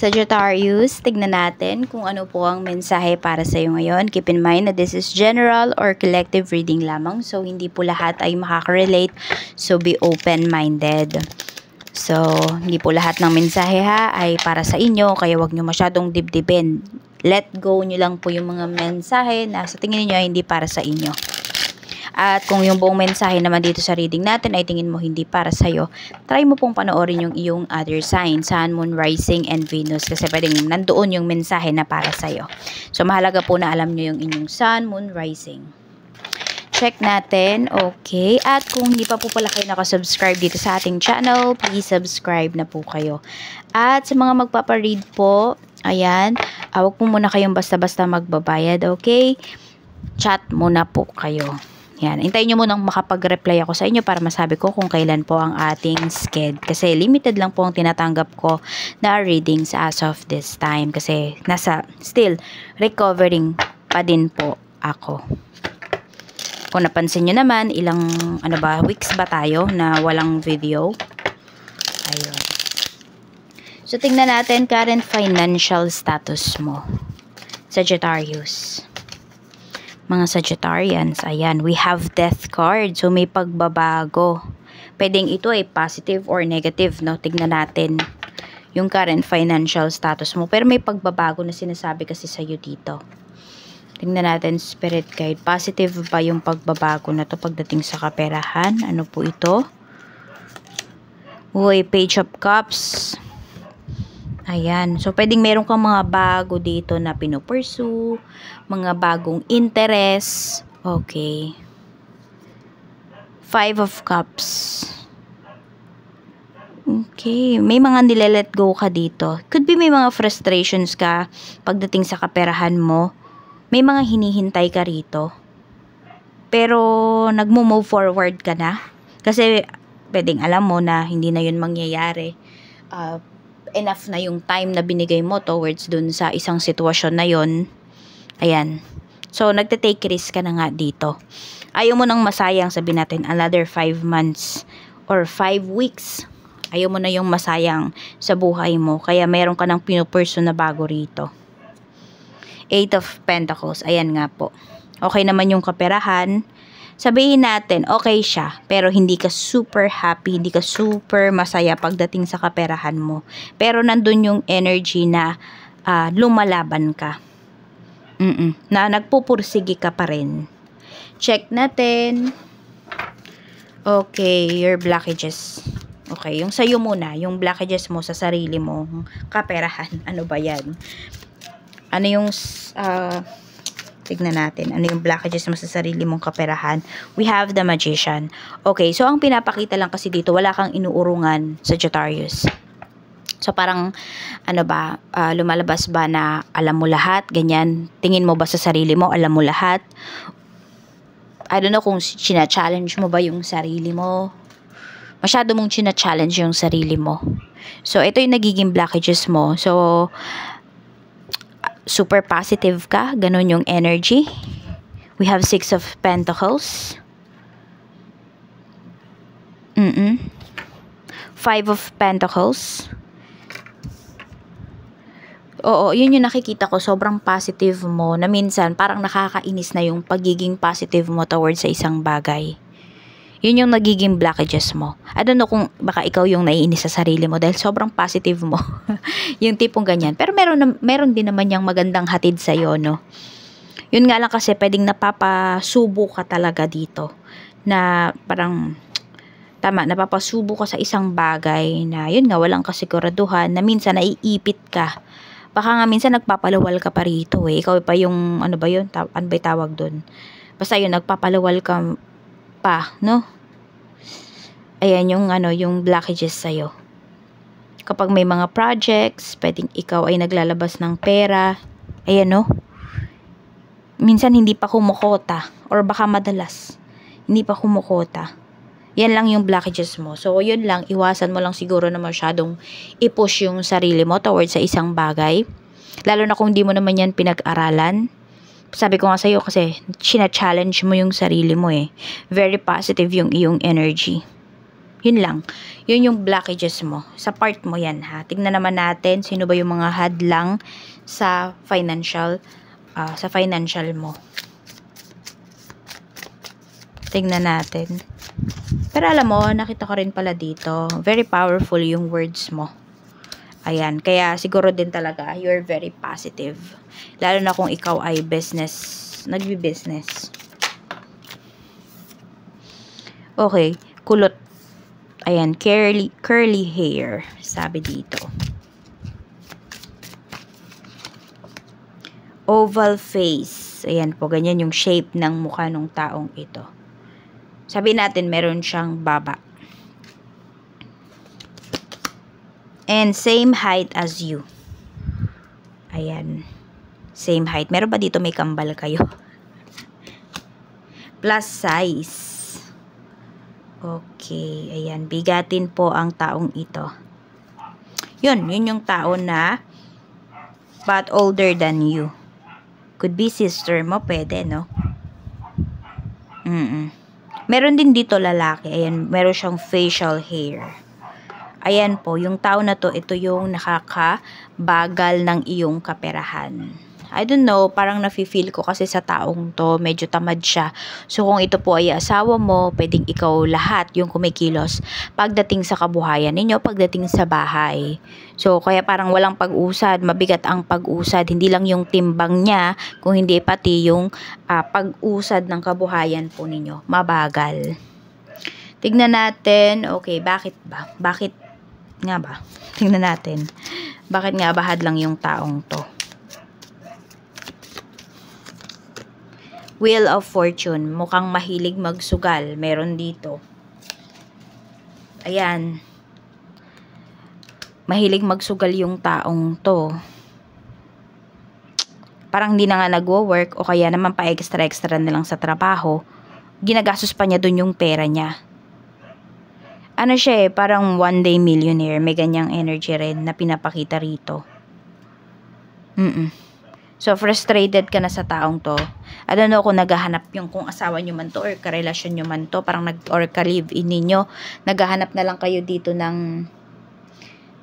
Sagittarius, tignan natin kung ano po ang mensahe para sa iyo ngayon. Keep in mind na this is general or collective reading lamang. So, hindi po lahat ay makaka-relate. So, be open-minded. So, hindi po lahat ng mensahe ay para sa inyo. Kaya wag nyo masyadong dibdibin. Let go nyo lang po yung mga mensahe na sa tingin niyo ay hindi para sa inyo. At kung yung buong mensahe naman dito sa reading natin ay tingin mo hindi para sa'yo, try mo pong panoorin yung iyong other sign, Sun, Moon, Rising, and Venus. Kasi pwedeng nandoon yung mensahe na para sa'yo. So, mahalaga po na alam nyo yung inyong Sun, Moon, Rising. Check natin. Okay. At kung hindi pa po pala kayo nakasubscribe dito sa ating channel, please subscribe na po kayo. At sa mga magpaparead po, ayan, wag po muna kayong basta-basta magbabayad, okay? Chat muna po kayo. Yan, hintayin nyo munang makapag-reply ako sa inyo para masabi ko kung kailan po ang ating sked. Kasi limited lang po ang tinatanggap ko na readings as of this time. Kasi still recovering pa din po ako. Kung napansin nyo naman, ilang weeks ba tayo na walang video? Ayun. So, tingnan natin current financial status mo. Sagittarius. Mga Sagittarians, ayan, we have death card. So, may pagbabago. Pwedeng ito ay positive or negative, no? Tignan natin yung current financial status mo. Pero may pagbabago na sinasabi kasi sa'yo dito. Tignan natin, Spirit Guide. Positive ba yung pagbabago na to pagdating sa kaperahan? Ano po ito? Uy, Page of Cups. Ayan. So, pwedeng meron kang mga bago dito na pinupursue, mga bagong interest. Okay. 5 of Cups. Okay. May mga nilelet go ka dito. Could be may mga frustrations ka pagdating sa kaperahan mo. May mga hinihintay ka rito. Pero, nagmo-move forward ka na. Kasi, pwedeng alam mo na hindi na yun mangyayari. Enough na yung time na binigay mo towards dun sa isang sitwasyon na yon. Ayan. So, nagte-take risk ka na nga dito. Ayaw mo nang masayang, sabihin natin, another 5 months or 5 weeks. Ayaw mo na yung masayang sa buhay mo. Kaya meron ka ng pinupursue na bago rito. 8 of Pentacles. Ayan nga po. Okay naman yung kaperahan. Sabihin natin, okay siya, pero hindi ka super happy, hindi ka super masaya pagdating sa kaperahan mo. Pero nandun yung energy na lumalaban ka. Na nagpupursige ka pa rin. Check natin. Okay, your blockages. Okay, yung sayo muna, yung blockages mo sa sarili mo, kaperahan. Ano ba yan? Ano yung tignan natin. Ano yung blockages mo sa sarili mong kaperahan? We have the Magician. Okay, so ang pinapakita lang kasi dito, wala kang inuurungan, Sagittarius. So parang, lumalabas ba na alam mo lahat? Ganyan. Tingin mo ba sa sarili mo, alam mo lahat? I don't know kung china-challenge mo ba yung sarili mo. Masyado mong china-challenge yung sarili mo. So, ito yung nagiging blockages mo. So, super positive ka, ganun yung energy. We have 6 of Pentacles. 5 of Pentacles. Oo, yun yung nakikita ko, sobrang positive mo, na minsan parang nakakainis na yung pagiging positive mo towards sa isang bagay. Yun yung nagiging blockages mo. I don't know kung baka ikaw yung naiinis sa sarili mo dahil sobrang positive mo. Yung tipong ganyan. Pero meron din naman yung magandang hatid sa'yo, no? Yun nga lang kasi pwedeng napapasubo ka talaga dito. Na parang, napapasubo ka sa isang bagay na yun nga, walang kasiguraduhan na minsan naiipit ka. Baka nga minsan nagpapalawal ka pa rito eh. Ikaw pa yung, ano ba yun? Ano ba tawag dun? Basta yun, nagpapalawal ka pa, no? Ayan yung blockages sa'yo. Kapag may mga projects, pwedeng ikaw ay naglalabas ng pera. Ayan, no? Minsan hindi pa kumukota. Or baka madalas, hindi pa kumukota. Yan lang yung blockages mo. So, yun lang. Iwasan mo lang siguro na masyadong i-push yung sarili mo towards sa isang bagay. Lalo na kung di mo naman yan pinag-aralan. Sabi ko nga sa'yo kasi, china-challenge mo yung sarili mo eh. Very positive yung iyong energy. Yun lang. Yun yung blockages mo. Sa part mo yan, ha. Tignan naman natin sino ba yung mga hadlang sa financial mo. Tignan natin. Pero alam mo, nakita ko rin pala dito, very powerful yung words mo. Ayan, kaya siguro din talaga, you're very positive. Lalo na kung ikaw ay nagbi-business. Okay, kulot. Ayan, curly hair, sabi dito. Oval face. Ayan po, ganyan yung shape ng mukha ng taong ito. Sabi natin, meron siyang baba. And same height as you. Ayan. Same height. Meron ba dito may kambal kayo? Plus size. Okay. Ayan. Bigatin po ang taong ito. Yun yung tao na but older than you. Could be sister mo. Pwede, no? Meron din dito lalaki. Ayan. Meron siyang facial hair. Ayan po. Yung tao na to, ito yung nakakabagal ng iyong kaperahan. I don't know, parang nafe-feel ko kasi sa taong to, medyo tamad siya. So, kung ito po ay asawa mo, pwedeng ikaw lahat yung kumikilos pagdating sa kabuhayan ninyo, pagdating sa bahay. So, kaya parang walang pag-usad, mabigat ang pag-usad. Hindi lang yung timbang niya, kung hindi pati yung pag-usad ng kabuhayan po ninyo. Mabagal. Tignan natin, okay, bakit ba? Bakit nga ba? Tignan natin. Bakit nga bahad lang yung taong to? Wheel of Fortune. Mukhang mahilig magsugal. Meron dito. Ayan. Mahilig magsugal yung taong to. Parang hindi na nga nagwo-work o kaya naman pa extra na lang sa trabaho. Ginagastos pa niya dun yung pera niya. Ano siya parang one day millionaire. May ganyang energy rin na pinapakita rito. So, frustrated ka na sa taong to. I don't know kung naghahanap yung kung asawa nyo man to or karelasyon nyo man to. Parang or ka-live-in ninyo. Naghahanap na lang kayo dito ng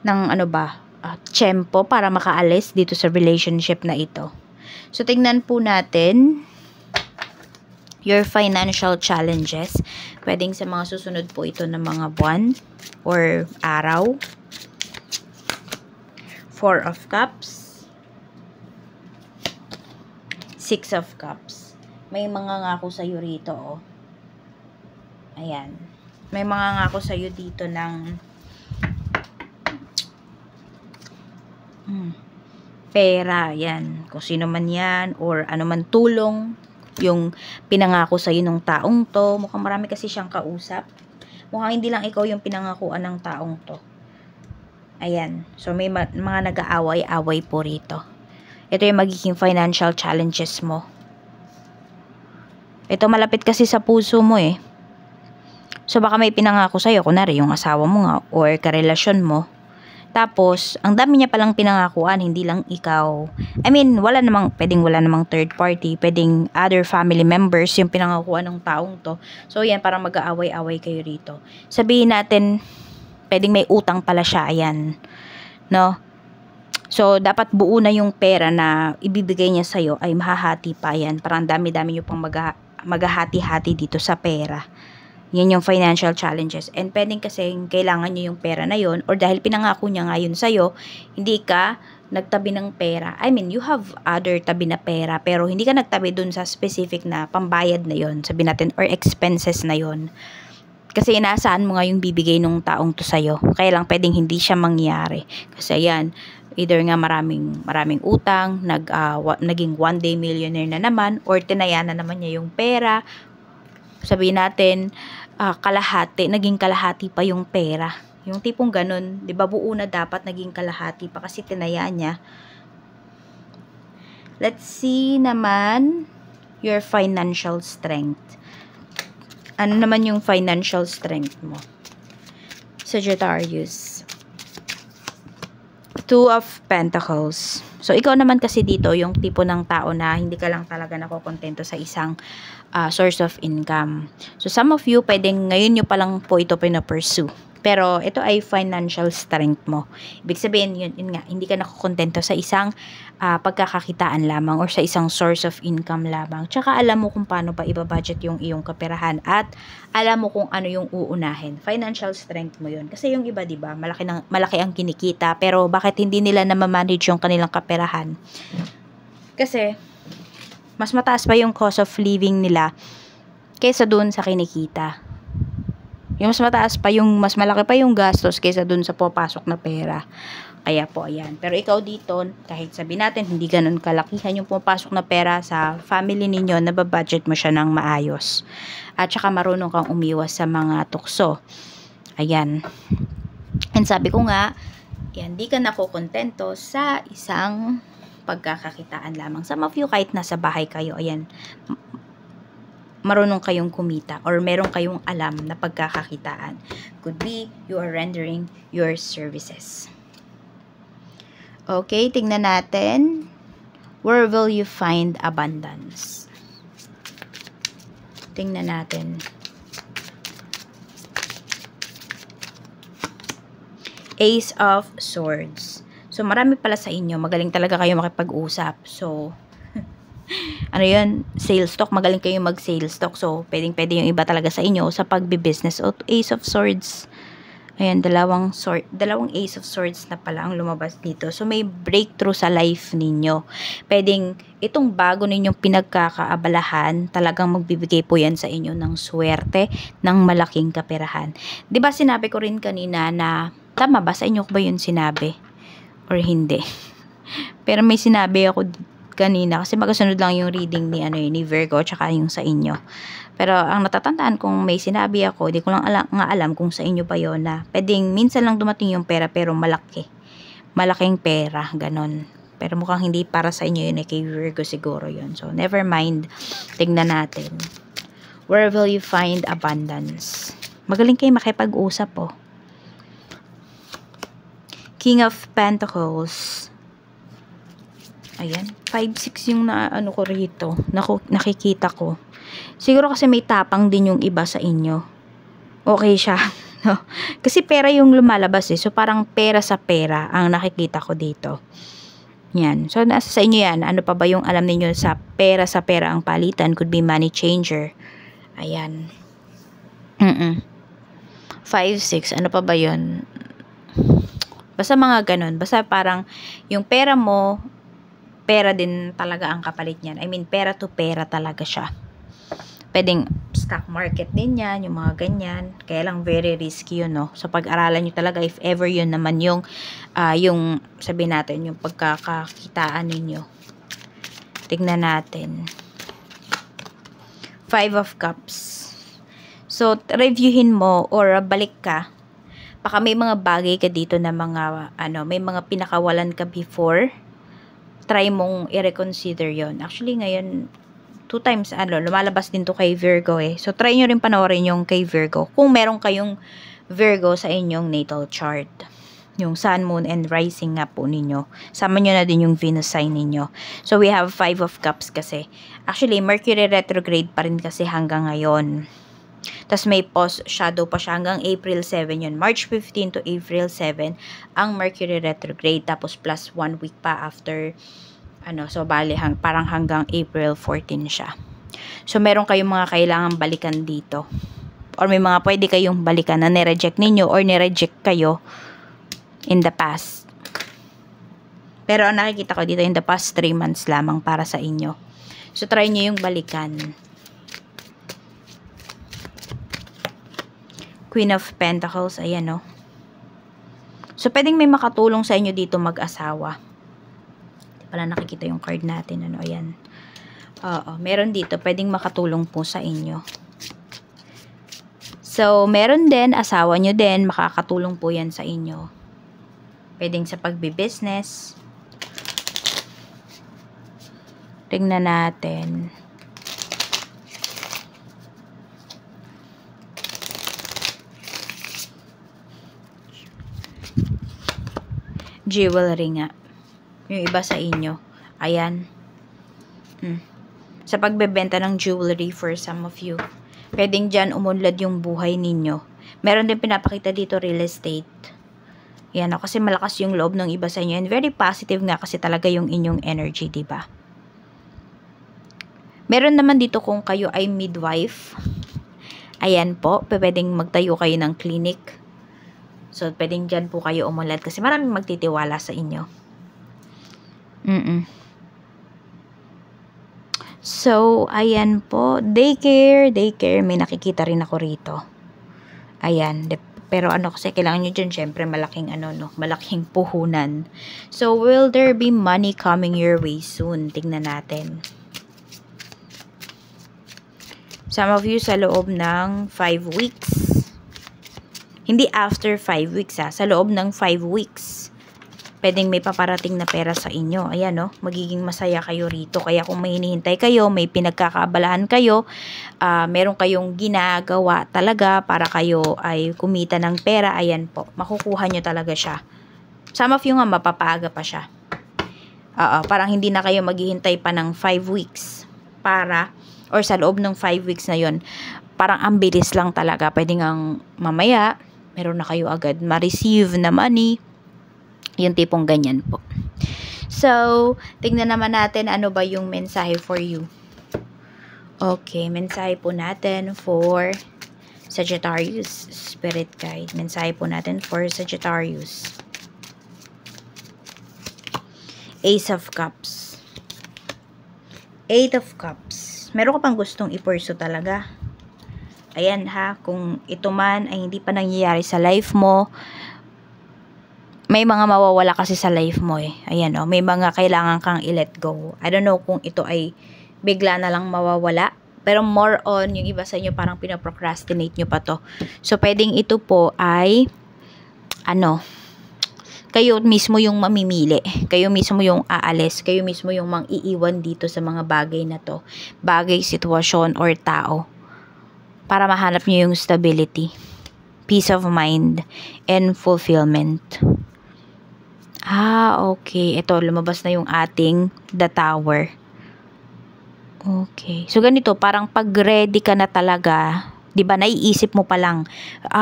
ano ba? Tiyempo para makaalis dito sa relationship na ito. So, tingnan po natin your financial challenges. Pwedeng sa mga susunod po ito ng mga buwan or araw. 4 of Cups. 6 of Cups. May mga ngako sa'yo rito, oh. Ayan. May mga ngako sa'yo dito ng pera, yan. Kung sino man yan, or ano man tulong, yung pinangako sa'yo ng taong to. Mukhang marami kasi siyang kausap. Mukhang hindi lang ikaw yung pinangakuan ng taong to. Ayan. So, may mga nag-aaway-away po rito. Ito yung magiging financial challenges mo. Ito malapit kasi sa puso mo eh. So baka may pinangako sa'yo, kunwari yung asawa mo nga or karelasyon mo. Tapos, ang dami niya palang pinangakuan, hindi lang ikaw. I mean, wala namang third party, pwedeng other family members yung pinangakuan ng taong to. So yan, parang mag-aaway-away kayo rito. Sabihin natin, pwedeng may utang pala siya, ayan. No? So, dapat buo na yung pera na ibibigay niya sa'yo ay mahahati pa yan. Parang dami-dami nyo pang maghahati-hati dito sa pera. Yan yung financial challenges. And pwedeng kasi kailangan nyo yung pera na yon or dahil pinangako niya nga yun sa'yo, hindi ka nagtabi ng pera. I mean, you have other tabi na pera pero hindi ka nagtabi dun sa specific na pambayad na yon, sabihin natin, or expenses na yon. Kasi inaasahan mo nga yung bibigay nung taong to sa'yo. Kaya lang pwedeng hindi siya mangyari. Kasi yan, either nga maraming utang, naging one day millionaire na naman, or tinaya na naman niya yung pera. Sabihin natin, naging kalahati pa yung pera. Yung tipong ganun, di ba buo na dapat naging kalahati pa kasi tinaya niya. Let's see naman your financial strength. Ano naman yung financial strength mo? Sagittarius. Two of Pentacles. So, ikaw naman kasi dito, yung tipo ng tao na hindi ka lang talaga nakokontento sa isang source of income. So, some of you, pwedeng ngayon nyo pa lang po ito pina-pursue. Pero, ito ay financial strength mo. Ibig sabihin, yun nga, hindi ka nakokontento sa isang pagkakakitaan lamang or sa isang source of income lamang. Tsaka, alam mo kung paano ba ibabudget yung iyong kaperahan at alam mo kung ano yung uunahin. Financial strength mo yun. Kasi yung iba, diba, malaki ang kinikita, pero bakit hindi nila na-manage yung kanilang kaperahan? Kasi, mas mataas pa yung cost of living nila kaysa dun sa kinikita. Yung mas mataas pa mas malaki pa yung gastos kaysa dun sa papasok na pera. Kaya po, ayan. Pero ikaw dito, kahit sabi natin, hindi ganun kalakihan yung pumapasok na pera sa family ninyo, nababudget mo siya ng maayos. At saka marunong kang umiwas sa mga tukso. Ayan. And sabi ko nga, yan, di ka nakokontento sa isang pagkakakitaan lamang. Some of you, kahit nasa bahay kayo, ayan, marunong kayong kumita or meron kayong alam na pagkakakitaan. Could be you are rendering your services. Okay, tingnan natin. Where will you find abundance? Tingnan natin. Ace of Swords. So, marami pala sa inyo. Magaling talaga kayo makipag-usap. So, ano yun? Sales talk. Magaling kayo mag-sales talk. So, pwedeng-pwede yung iba talaga sa inyo sa pagbi-business. O, Ace of Swords. Ayan, dalawang Ace of Swords na pala ang lumabas dito. So, may breakthrough sa life ninyo. Pwedeng, itong bago ninyong pinagkakaabalahan, talagang magbibigay po yan sa inyo ng swerte, ng malaking kaperahan. Diba sinabi ko rin kanina na, tama ba? Sa inyo ko ba yun sinabi? Or hindi? Pero may sinabi ako kanina, kasi magkasunod lang yung reading ni Virgo, tsaka yung sa inyo. Pero ang natatandaan kung may sinabi ako, di ko lang alam kung sa inyo ba yun na pwedeng minsan lang dumating yung pera pero malaki. Malaking pera, ganon. Pero mukhang hindi para sa inyo yun, kay Virgo siguro yun. So, never mind. Tignan natin. Where will you find abundance? Magaling kayo makipag-usap po. King of Pentacles. Ayan. 5-6 yung ano ko rito. Nakikita ko. Siguro kasi may tapang din yung iba sa inyo. Okay siya. No? Kasi pera yung lumalabas eh. So, parang pera sa pera ang nakikita ko dito. Yan. So, nasa sa inyo yan. Ano pa ba yung alam niyo sa pera ang palitan? Could be money changer. Ayan. 5-6. Ano pa ba yun? Basta mga ganun. Basta parang yung pera mo, pera din talaga ang kapalit niyan. I mean, pera to pera talaga siya. Pwedeng stock market din yan, yung mga ganyan. Kaya lang very risky yun, no? So, pag-aralan nyo talaga if ever yun naman yung sabihin natin, yung pagkakakitaan ninyo. Tignan natin. 5 of Cups. So, reviewin mo or balik ka. Baka may mga bagay ka dito na mga, may mga pinakawalan ka before. Try mong i-reconsider yon. Actually, ngayon, 2 times, lumalabas din to kay Virgo eh. So, try nyo rin panoorin yung kay Virgo. Kung meron kayong Virgo sa inyong natal chart. Yung Sun, Moon, and Rising nga po ninyo. Sama nyo na din yung Venus sign ninyo. So, we have 5 of Cups kasi. Actually, Mercury retrograde pa rin kasi hanggang ngayon. Tapos may shadow pa siya hanggang April 7 yun. March 15 to April 7 ang Mercury retrograde. Tapos plus 1 week pa after, so bali parang hanggang April 14 siya. So meron kayong mga kailangan balikan dito. Or may mga pwede kayong balikan na nireject ninyo or nireject kayo in the past. Pero ang nakikita ko dito in the past 3 months lamang para sa inyo. So try nyo yung balikan. Queen of Pentacles, ayan o. So, pwedeng may makatulong sa inyo dito mag-asawa. Hindi pala nakikita yung card natin, ayan. Oo, meron dito, pwedeng makatulong po sa inyo. So, meron din, asawa nyo din, makakatulong po yan sa inyo. Pwedeng sa pagbi-business. Tingnan natin. jewelry nga. Yung iba sa inyo. Ayan. Sa pagbebenta ng jewelry for some of you. Pwedeng dyan umunlad yung buhay ninyo. Meron din pinapakita dito real estate. Yan, kasi malakas yung loob ng iba sa inyo. And very positive nga kasi talaga yung inyong energy, diba? Meron naman dito kung kayo ay midwife. Ayan po, pwedeng magtayo kayo ng clinic. So, pwedeng dyan po kayo umunlad kasi maraming magtitiwala sa inyo. So, ayan po. Daycare. May nakikita rin ako rito. Ayan. Pero kasi kailangan nyo dyan, syempre, malaking malaking puhunan. So, will there be money coming your way soon? Tingnan natin. Some of you sa loob ng 5 weeks. Hindi after 5 weeks sa loob ng 5 weeks. Pwedeng may paparating na pera sa inyo. Ayan, magiging masaya kayo rito. Kaya kung may hinihintay kayo, may pinagkakaabalahan kayo, meron kayong ginagawa talaga para kayo ay kumita ng pera, ayan po, makukuha nyo talaga siya. Some of you nga, mapapaaga pa siya. Parang hindi na kayo maghihintay pa ng 5 weeks or sa loob ng 5 weeks na yon, parang ang bilis lang talaga. Pwede ngang mamaya, meron na kayo agad ma-receive na money. Yung tipong ganyan po. So, tingnan naman natin ano ba yung mensahe for you. Okay, mensahe po natin for Sagittarius. Spirit guide. Mensahe po natin for Sagittarius. Ace of Cups. Eight of Cups. Meron ka pang gustong i-pursue talaga. Ayan kung ito man ay hindi pa nangyayari sa life mo, may mga mawawala kasi sa life mo Ayan may mga kailangan kang i-let go. I don't know kung ito ay bigla na lang mawawala. Pero more on, yung iba sa inyo parang pinaprocrastinate nyo pa to. So, pwedeng ito po ay, kayo mismo yung mamimili. Kayo mismo yung aalis. Kayo mismo yung mang-iiwan dito sa mga bagay na to. Bagay, sitwasyon, or tao. Para mahanap nyo yung stability, peace of mind, and fulfillment. Okay. Ito, lumabas na yung ating The Tower. Okay. So, ganito, parang pag ready ka na talaga, diba, naiisip mo pa lang,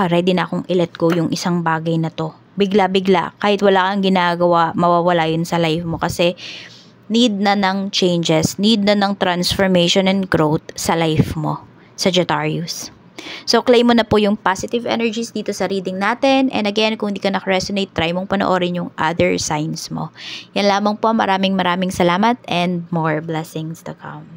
ready na akong i-let go yung isang bagay na to. Bigla-bigla, kahit wala kang ginagawa, mawawala yun sa life mo kasi need na ng changes, need na ng transformation and growth sa life mo, Sagittarius. So, claim mo na po yung positive energies dito sa reading natin. And again, kung hindi ka naka-resonate, try mong panoorin yung other signs mo. Yan lamang po. Maraming salamat and more blessings to come.